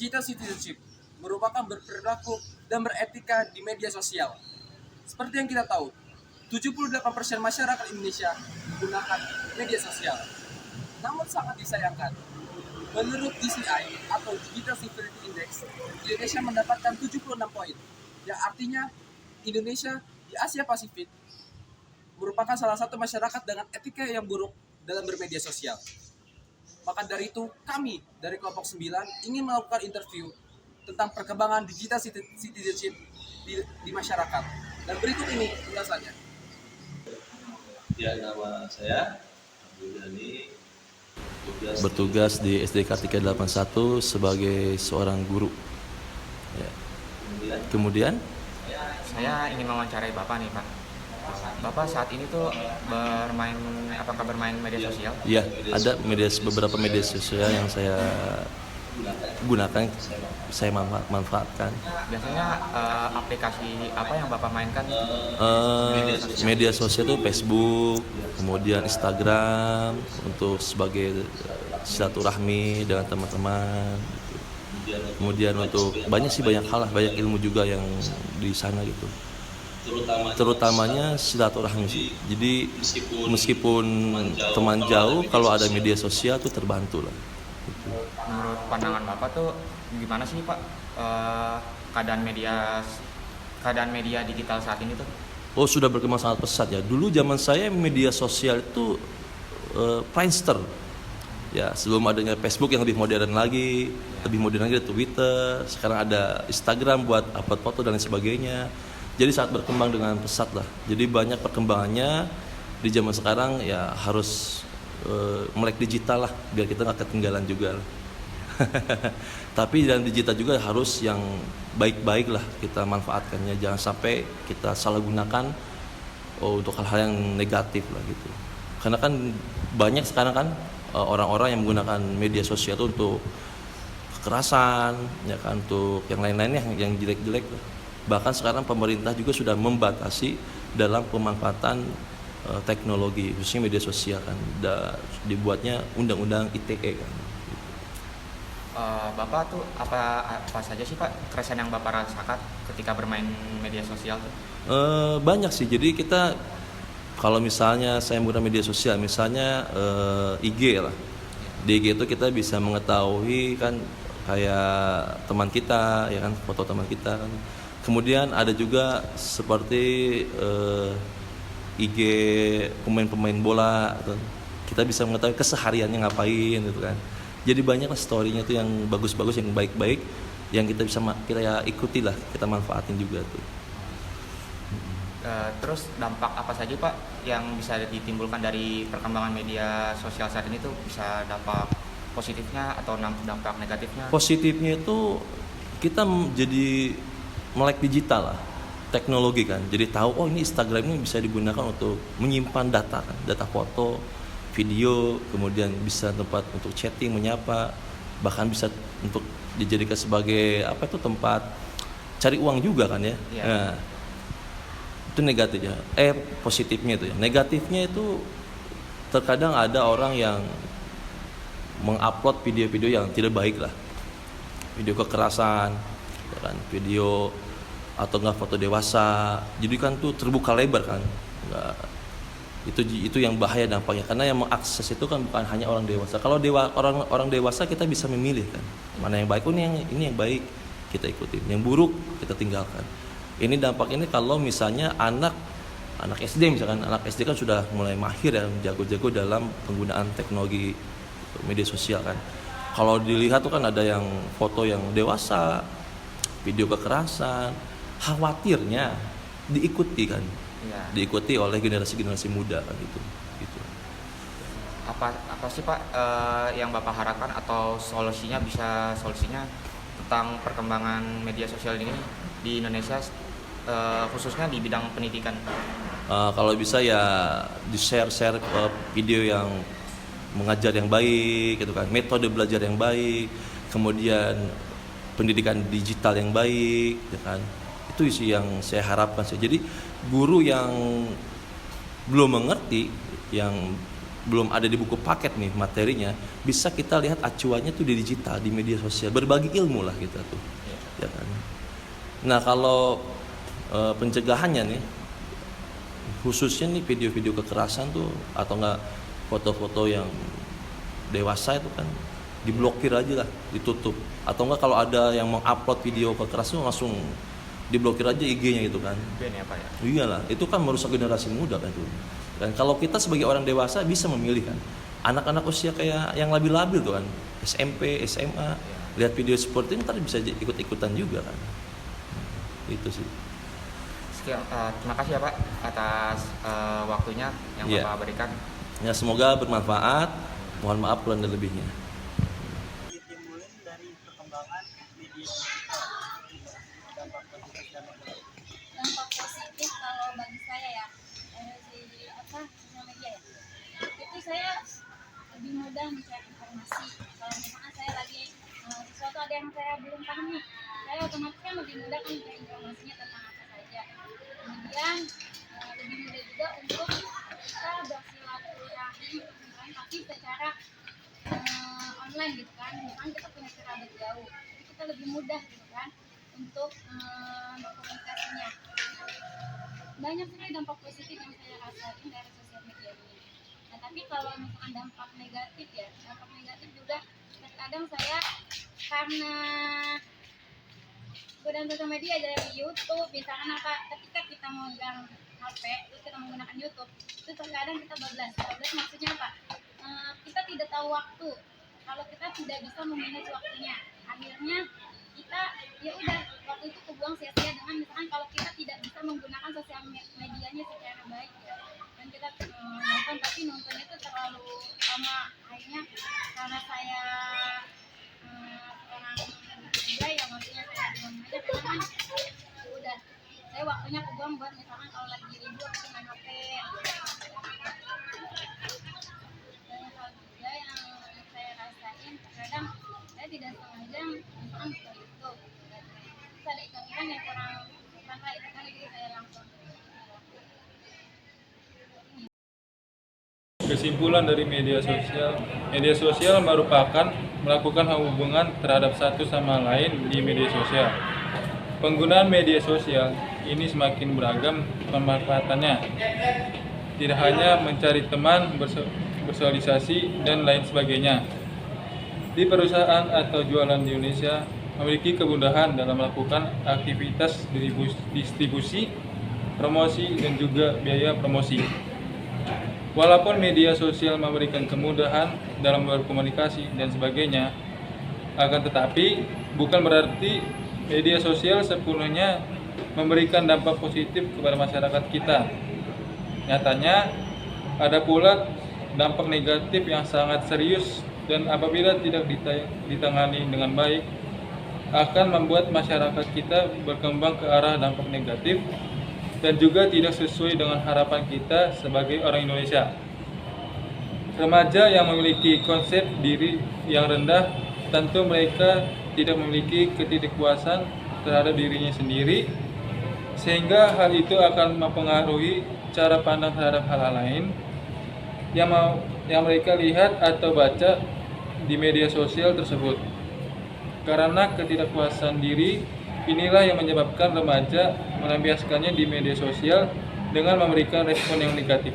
Digital citizenship merupakan berperilaku dan beretika di media sosial. Seperti yang kita tahu, 78% masyarakat Indonesia menggunakan media sosial. Namun sangat disayangkan, menurut DCI atau Digital Civility Index, Indonesia mendapatkan 76 poin, yang artinya Indonesia di Asia Pasifik merupakan salah satu masyarakat dengan etika yang buruk dalam bermedia sosial. Maka dari itu, kami dari kelompok 9 ingin melakukan interview tentang perkembangan digital citizenship di masyarakat. Dan berikut ini ulasannya. Ya, nama saya Abdul Ghani, bertugas di SD Kartika 81 sebagai seorang guru. Ya. Kemudian Saya ingin mewawancarai Bapak nih, Pak. Bapak saat ini tuh apakah bermain media sosial? ya ada beberapa media sosial yang saya gunakan, saya manfaatkan. Biasanya aplikasi apa yang Bapak mainkan? Media sosial itu Facebook, kemudian Instagram untuk sebagai silaturahmi dengan teman-teman. Kemudian untuk banyak hal lah, banyak ilmu juga yang di sana gitu. Terutamanya silaturahmi sih. Jadi meskipun teman jauh, kalau ada media sosial tuh terbantu lah. Menurut pandangan Bapak tuh gimana sih, Pak, keadaan media digital saat ini tuh? Oh, sudah berkembang sangat pesat ya. Dulu zaman saya media sosial itu Friendster. Ya, sebelum adanya Facebook yang lebih modern lagi ada Twitter, sekarang ada Instagram buat upload foto dan lain sebagainya. Jadi sangat berkembang dengan pesat lah. Jadi banyak perkembangannya di zaman sekarang, ya harus melek digital lah biar kita nggak ketinggalan juga lah. Tapi dalam digital juga harus yang baik-baik lah kita manfaatkannya, jangan sampai kita salah gunakan untuk hal-hal yang negatif lah gitu. Karena kan banyak sekarang kan orang-orang yang menggunakan media sosial itu untuk kekerasan, ya kan, untuk yang lain-lainnya yang jelek-jelek lah. Bahkan sekarang pemerintah juga sudah membatasi dalam pemanfaatan teknologi, khususnya media sosial kan. Dibuatnya undang-undang ITE kan. Bapak tuh apa saja sih, Pak, keresahan yang Bapak rasakan ketika bermain media sosial tuh? Banyak sih. Jadi kita kalau misalnya saya menggunakan media sosial, misalnya IG lah. Di IG itu kita bisa mengetahui kan kayak teman kita, ya kan, foto teman kita kan. Kemudian ada juga seperti IG pemain-pemain bola, atau kita bisa mengetahui kesehariannya ngapain gitu kan. Jadi banyak lah story-nya tuh yang bagus-bagus, yang baik-baik, yang kita bisa kita ikuti lah, kita manfaatin juga tuh. Terus dampak apa saja, Pak, yang bisa ditimbulkan dari perkembangan media sosial saat ini tuh? Bisa dampak positifnya atau dampak negatifnya? Positifnya itu kita jadi melek digital lah, teknologi kan. Jadi tahu, oh ini Instagram ini bisa digunakan untuk menyimpan data kan, data foto, video, kemudian bisa tempat untuk chatting, menyapa, bahkan bisa untuk dijadikan sebagai tempat cari uang juga kan ya. Yeah. Nah, itu negatifnya. Positifnya itu ya. Negatifnya itu terkadang ada orang yang mengupload video-video yang tidak baik lah, video kekerasan, ya kan, video atau enggak foto dewasa. Jadi kan tuh terbuka lebar kan. Enggak, itu yang bahaya dampaknya, karena yang mengakses itu kan bukan hanya orang dewasa. Kalau orang dewasa kita bisa memilih kan, mana yang baik, ini yang baik kita ikutin, yang buruk kita tinggalkan. Ini dampak ini kalau misalnya anak SD, misalkan anak SD kan sudah mulai mahir ya, jago-jago dalam penggunaan teknologi media sosial kan. Kalau dilihat tuh kan ada yang foto yang dewasa, video kekerasan, khawatirnya diikuti kan. Ya. Diikuti oleh generasi muda kan gitu. Apa sih, Pak, yang Bapak harapkan atau solusinya tentang perkembangan media sosial ini di Indonesia, khususnya di bidang pendidikan? Kalau bisa ya di-share video yang mengajar yang baik gitu kan, metode belajar yang baik, kemudian pendidikan digital yang baik, ya kan. Itu sih yang saya harapkan sih. Jadi guru yang belum mengerti, yang belum ada di buku paket nih materinya, bisa kita lihat acuannya tuh di digital, di media sosial, berbagi ilmu lah kita tuh. Ya kan? Nah kalau pencegahannya nih, khususnya nih video-video kekerasan tuh atau enggak foto-foto yang dewasa itu kan diblokir aja lah, ditutup. Atau enggak kalau ada yang mengupload video kekerasan langsung diblokir aja IG-nya gitu kan. Ben ya Pak ya. Iyalah, itu kan merusak generasi muda kan tuh. Dan kalau kita sebagai orang dewasa bisa memilih kan. Anak-anak usia kayak yang labil-labil tuh kan, SMP, SMA, lihat video seperti ini ntar bisa ikut-ikutan juga kan. Itu sih. Sekian, terima kasih ya Pak atas waktunya yang Iya. Bapak berikan. Ya semoga bermanfaat. Mohon maaf kurang dan lebihnya. Ditimbulin dari perkembangan media digital, dampak positif dan negatif. Dampak positif kalau bagi saya ya dari sosial media ya, itu saya lebih mudah mencari informasi. Kalau misalnya saya lagi sesuatu ada yang saya belum paham nih, saya otomatis kan lebih mudah kan mencari informasinya tentang apa saja. Kemudian lebih mudah juga untuk kita bersilaturahmi tapi secara online gitu kan. Misalnya kita punya kerabat jauh, jadi kita lebih mudah gitu kan untuk berkomunikasinya. Banyak sekali dampak positif yang saya rasain dari sosial media ini. Nah, tapi kalau misalkan dampak negatif ya, dampak negatif juga terkadang saya karena godaan sosial media dari YouTube, misalkan ketika kita memegang HP, terus kita menggunakan YouTube, itu terkadang kita bablas maksudnya apa? Kita tidak tahu waktu, kalau kita tidak bisa memanage waktunya, akhirnya kita ya udah waktu itu kebuang sia-sia dengan misalkan kalau kita tidak bisa menggunakan sosial medianya secara baik ya, dan kita nonton tapi nontonnya itu terlalu lama, akhirnya karena saya orang muda yang maksudnya saya belum aja kan udah saya waktunya kebuang buat misalkan kalau lagi libur aku main HP. Dan hal juga yang saya rasain terkadang saya tidak sengaja misalkan buka YouTube, terus ada iklan yang kurang itu kan jadi saya langsung. Kesimpulan dari media sosial merupakan melakukan hubungan terhadap satu sama lain di media sosial. Penggunaan media sosial ini semakin beragam pemanfaatannya. Tidak hanya mencari teman, bersosialisasi, dan lain sebagainya. Di perusahaan atau jualan di Indonesia memiliki kemudahan dalam melakukan aktivitas distribusi, promosi, dan juga biaya promosi. Walaupun media sosial memberikan kemudahan dalam berkomunikasi dan sebagainya, akan tetapi bukan berarti media sosial sepenuhnya memberikan dampak positif kepada masyarakat kita. Nyatanya, ada pula dampak negatif yang sangat serius dan apabila tidak ditangani dengan baik, akan membuat masyarakat kita berkembang ke arah dampak negatif dan juga tidak sesuai dengan harapan kita sebagai orang Indonesia. Remaja yang memiliki konsep diri yang rendah, tentu mereka tidak memiliki ketidakpuasan terhadap dirinya sendiri, sehingga hal itu akan mempengaruhi cara pandang terhadap hal-hal lain yang mereka lihat atau baca di media sosial tersebut. Karena ketidakpuasan diri inilah yang menyebabkan remaja melampiaskannya di media sosial dengan memberikan respon yang negatif.